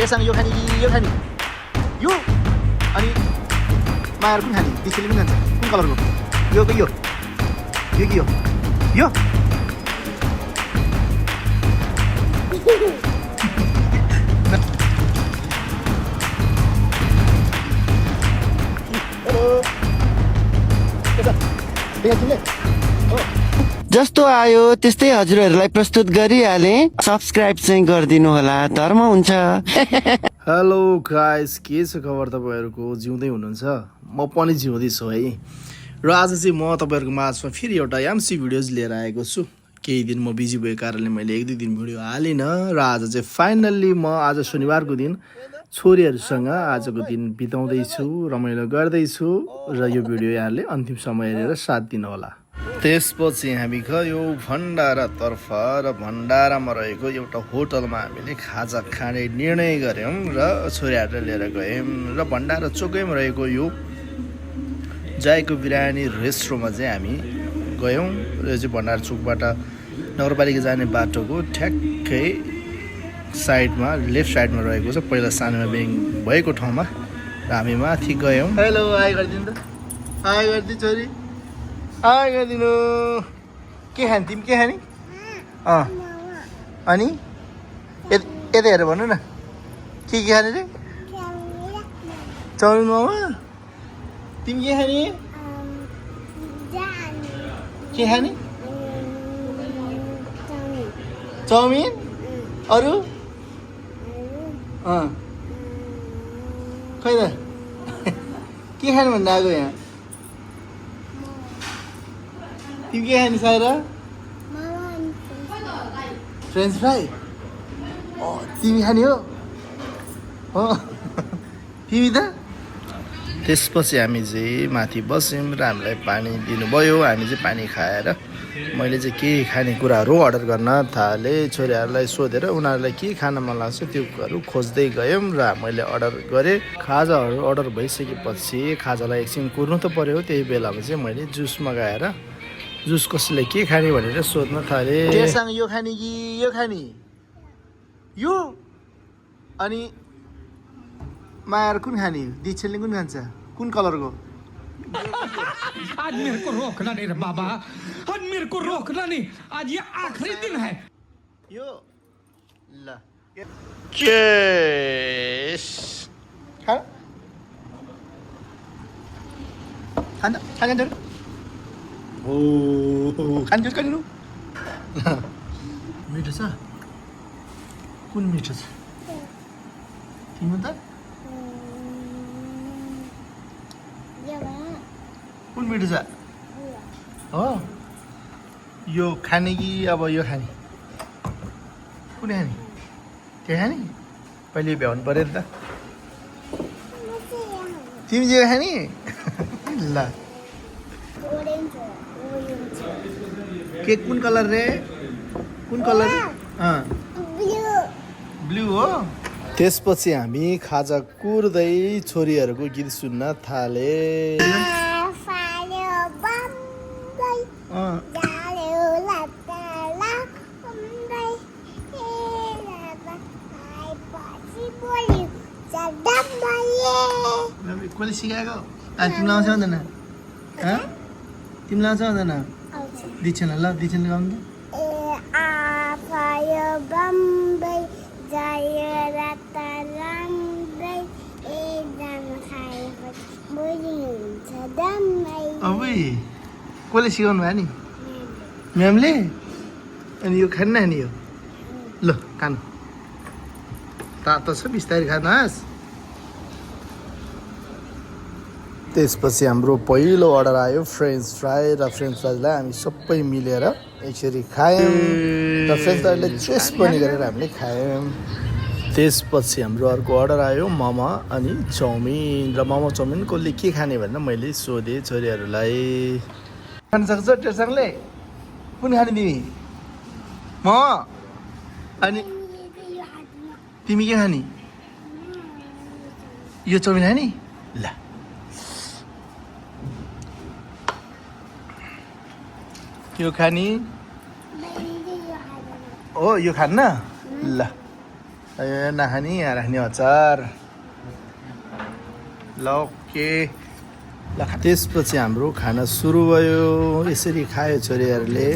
तेसँग यो खाने कि यो खाने यो अनि मायाहरू कुन खाने दिक्षाले कुन खान्छ कुन कलरको यो कि यो यो कि यो जस्तो आयो त्यस्तै हजुरहरूलाई प्रस्तुत गरिहाले सब्स्क्राइब चाहिँ गरिदिनु होला धर्म हुन्छ। हेलो गाइस, के छ खबर तपाईँहरूको? जिउँदै हुनुहुन्छ? म पनि जिउँदैछु है। र आज चाहिँ म तपाईँहरूको माझमा फेरि एउटा एमसी भिडियोज लिएर आएको छु। केही दिन म बिजी भएको कारणले मैले 1-2 दिन भिडियो हालिनँ र आज चाहिँ फाइनल्ली म आज शनिबारको दिन छोरीहरूसँग आजको दिन बिताउँदैछु, रमाइलो गर्दैछु र यो भिडियो यहाँले अन्तिम समय हेरेर साथ दिनु होला। त्यसपछि हामी गयौँ भण्डारातर्फ र भण्डारामा रहेको एउटा होटलमा हामीले खाजा खाने निर्णय गऱ्यौँ र छोरीहरूलाई लिएर गयौँ र भण्डारा चोकैमा रहेको यो जाएको बिरयानी रेस्टुरेन्टमा चाहिँ हामी गयौँ। र यो चाहिँ भण्डारा चोकबाट नगरपालिका जाने बाटोको ठ्याक्कै साइडमा लेफ्ट साइडमा रहेको छ, पहिला सानोमा ब्याङ्क भएको ठाउँमा। र हामी माथि गयौँ। हेलो, हाई गरिदिनु त, हाई गरिदिनु छोरी, हाई गरिदिनु। के खाने तिमी, के खाने? अनि यता हेरेर भन्नु न, के खाने रे? चाउमिन मोमो। तिमी के खाने? के खाने? चाउमिन। अरू खै त के खाने भन्दा आएको यहाँ? तिमी के खाने सायरा? French fry. तिमी खाने हो? तिमी त? त्यसपछि हामी चाहिँ माथि बस्यौँ र हामीलाई पानी दिनुभयो। हामी चाहिँ पानी खाएर मैले चाहिँ के खानेकुराहरू अर्डर गर्न थालेँ। छोरीहरूलाई सोधेर उनीहरूलाई के खान मन लाग्छ त्यो कुराहरू खोज्दै गयौँ र मैले अर्डर गरेँ। खाजाहरू अर्डर भइसकेपछि खाजालाई एकछिन कुर्नु त पऱ्यो। त्यही बेलामा चाहिँ मैले जुस मगाएर जुस कसैले के खाने भनेर सोध्न थालेँ। त्योसँग यो खाने कि यो खाने यो अनि मायाहरू कुन खाने? दिक्षाले कुन खान्छ कुन कलरको? आज मेरे को रोकना नहीं रे बाबा, आज मेरे को रोकना नहीं, आज ये आखिरी दिन है। यो ल चेस खान खान खान जर ओ खान जर खानु मिठो छ? कुन मिठो छ? तिम्रो त कुन मिठो छ? हो यो खाने कि अब यो खाने? कुन खाने? त्यो खाने? पहिले भ्याउनु पऱ्यो नि त। तिमी जे खाने? ल के कुन कलर रे? कुन कलर? ब्लू हो। त्यसपछि हामी खाजा कुर्दै छोरीहरूको गीत सुन्न थाले। कसले सिकाएको? तिमीलाई आउँछ हुँदैन? तिमीलाई आउँछ हुँदैन? दिक्षान ल दिक्षान गाउनु त। अबै कसले सिकाउनु भयो नि? म्यामले। अनि यो खान्न नि? यो ल खानु तातो छ, बिस्तारै खानुहोस्। त्यसपछि हाम्रो पहिलो अर्डर आयो फ्रेन्च फ्राई र फ्रेन्च फ्राइजलाई हामी सबै मिलेर यसरी खायौँ र फ्रेन्च फ्राइजलाई चेस पनि गरेर हामीले खायौँ। त्यसपछि हाम्रो अर्को अर्डर आयो मोमो अनि चाउमिन। र मोमो चाउमिन कसले के खाने भनेर मैले सोधेँ छोरीहरूलाई। खान सक्छ टेसँगले? कुन खाने तिमी? म अनि तिमी के खाने? यो चाउमिन खाने? ल यो खाने? हो यो खान्न? ल नखाने यहाँ राख्ने अचार ल ओके ल। त्यसपछि हाम्रो खाना सुरु भयो। यसरी खायो छोरीहरूले।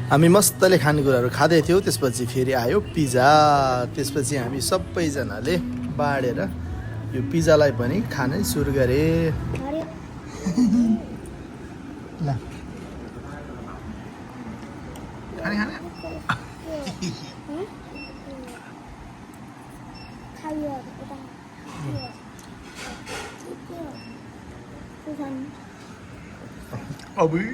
हामी मस्तले खानेकुराहरू खाँदै थियौँ। त्यसपछि फेरि आयो पिज्जा। त्यसपछि हामी सबैजनाले बाँडेर यो पिज्जालाई पनि खानै सुरु गरे। ल खाने खाने अबुई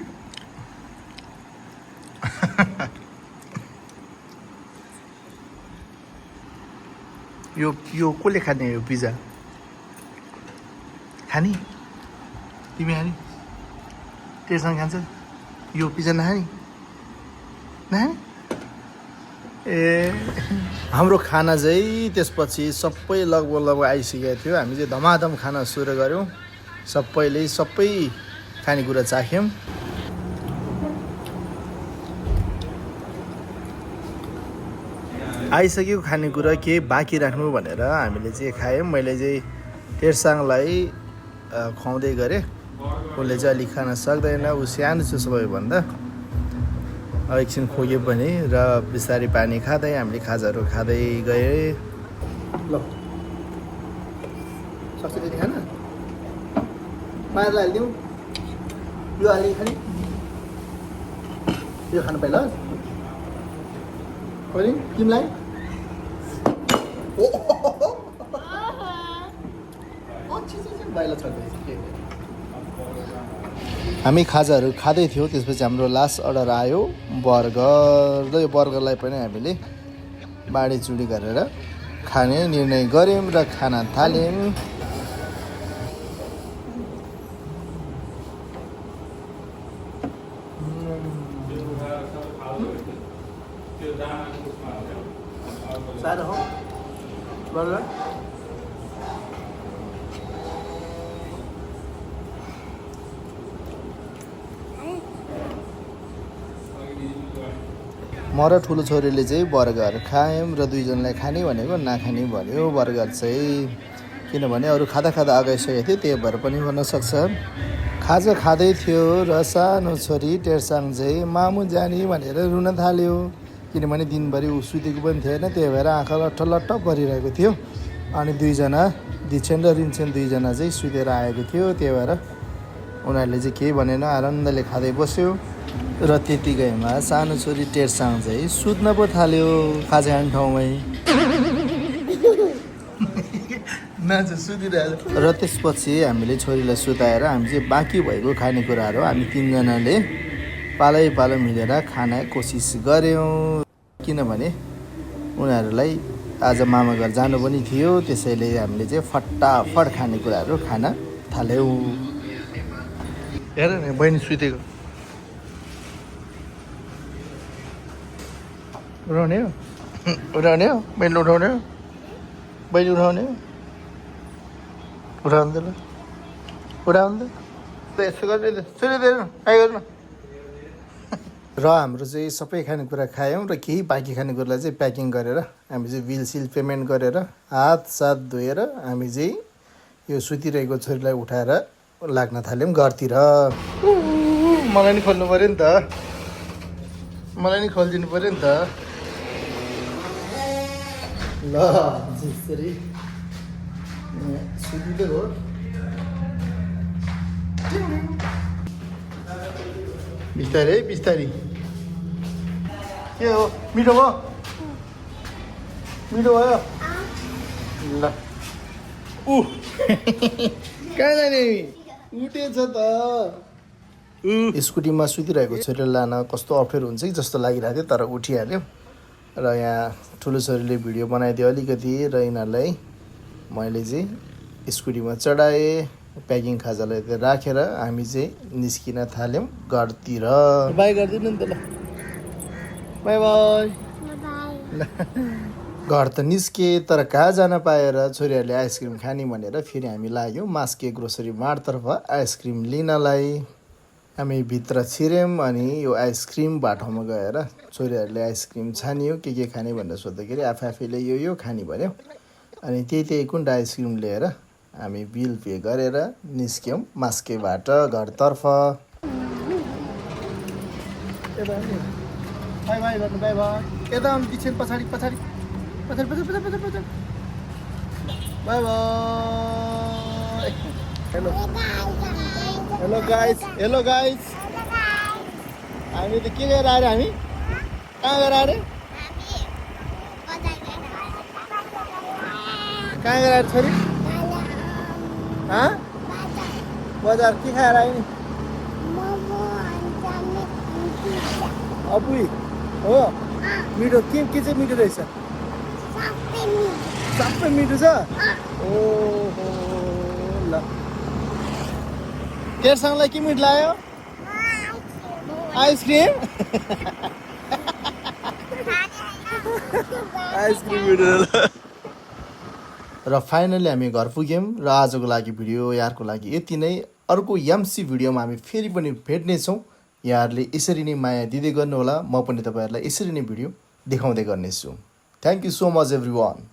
यो कसले खाने यो पिज्जा खाने तिमी खाने तेरोसँग खान्छ यो पिज्जा नखाने नखाने ए हाम्रो खाना चाहिँ त्यसपछि सबै लगभग आइसकेको थियो। हामी चाहिँ धमाधम खाना सुरु गऱ्यौँ। सबैले सबै खानेकुरा चाख्यौँ। आइसक्यो खानेकुरा केही बाँकी राख्नु भनेर हामीले चाहिँ खायौँ। मैले चाहिँ तेर्साङलाई खुवाउँदै गरेँ। उसले चाहिँ अलिक खान सक्दैन, ऊ सानो छ सबैभन्दा। एकछिन खोग्यो पनि र बिस्तारै पानी खाँदै हामीले खाजाहरू खाँदै गए। ल सक्छ त्यति खान मार्ला हालिदिउँ। यो हालि खाने यो खानु पाइला पनि तिमीलाई हामी खाजाहरू खाँदै थियौँ। त्यसपछि हाम्रो लास्ट अर्डर आयो बर्गर। र यो बर्गरलाई पनि हामीले बाँडीचुँडी गरेर खाने निर्णय गऱ्यौँ र खाना थाल्यौँ। साह्रो हो बर्गर म र ठुलो छोरीले चाहिँ बर्गर खायौँ र दुईजनालाई खाने भनेको नखाने भन्यो बर्गर चाहिँ। किनभने अरू खाँदा अगाइसकेको थियो, त्यही भएर पनि हुनसक्छ। खाजा खाँदै थियो र सानो छोरी तेर्साङ चाहिँ मामु जाने भनेर रुन थाल्यो। किनभने दिनभरि ऊ सुतेको पनि थिएन, त्यही भएर आँखा लट्ट परिरहेको थियो। अनि दुईजना दिछेन र रिन्छेन दुईजना चाहिँ सुतेर आएको थियो। त्यही भएर उनीहरूले चाहिँ केही भनेन, आनन्दले खाँदै बस्यो। र त्यतिकैमा सानो छोरी तेर्साङ चाहिँ सुत्न पो थाल्यो खाजा खाने ठाउँमै। र त्यसपछि हामीले छोरीलाई सुताएर हामी चाहिँ बाँकी भएको खानेकुराहरू हामी तिनजनाले पालै मिलेर खाने कोसिस गऱ्यौँ। किनभने उनीहरूलाई आज मामा घर जानु पनि थियो, त्यसैले हामीले चाहिँ फटाफट खानेकुराहरू खान थाल्यौँ। हेर न बहिनी सुतेको उठाउने हो बहिनी उठाउने हो बहिनी उठाउने हो उठाउँदै ल उठाउँदै यसो गर्ने सुनिदिनु आइ गर्नु। र हाम्रो चाहिँ सबै खानेकुरा खायौँ र केही बाँकी खानेकुरालाई चाहिँ प्याकिङ गरेर हामी चाहिँ बिल पेमेन्ट गरेर हातसात धोएर हामी चाहिँ यो सुतिरहेको छोरीलाई उठाएर लाग्न थाल्यौँ घरतिर। मलाई नि खोल्नु पऱ्यो नि त, मलाई नि खोलिदिनु पऱ्यो नि त। ल जसरी सुतिँदै हो बिस्तारै बिस्तारै। के हो मिठो भयो मिठो भयो ल कहाँ जाने उठेछ त। स्कुटीमा सुतिरहेको छोरीलाई लान कस्तो अप्ठ्यारो हुन्छ कि जस्तो लागिरहेको थियो, तर उठिहाल्यो। र यहाँ ठुलो छोरीले भिडियो बनाइदियो अलिकति, र यिनीहरूलाई मैले चाहिँ स्कुटीमा चढाएँ। प्याकिङ खाजालाई राखेर हामी चाहिँ निस्किन थाल्यौँ घरतिर। बाई गरिदिनु नि त ल बाई बाई। घर त निस्के तर कहाँ जान पाएर छोरीहरूले आइसक्रिम खाने भनेर फेरि हामी लाग्यौँ मास्के ग्रोसरी मार्टतर्फ आइसक्रिम लिनलाई। हामी भित्र छिर्यौँ अनि यो आइसक्रिम बाटोमा गएर छोरीहरूले आइसक्रिम छानियो के खाने भनेर सोद्धाखेरि आफैले यो खाने भन्यो अनि त्यही कुन आइसक्रिम लिएर हामी बिल पे गरेर निस्क्यौँ मास्केबाट घरतर्फ बाई बाई गर्नु बाई बाई यता आउनु किचन पछाडि बाई बाई हेलो गाइस हामी त के गरेर आएर हामी कहाँ गएर आएर कहाँ गएर आएर छोरी बजार के खाएर आयो नि अपुई हो मिठो के चाहिँ मिठो रहेछ सबै मिठो छ ओहो ल केरसँगलाई के मिठो लाग्यो आइसक्रिम मिठो र फाइनली हामी घर पुग्यौँ र आजको लागि भिडियो यहाँको लागि यति नै अर्को एमसी भिडियोमा हामी फेरि पनि भेट्नेछौँ यहाँहरूले यसरी नै माया दिँदै गर्नुहोला म पनि तपाईँहरूलाई यसरी नै भिडियो देखाउँदै गर्नेछु thank you so much every one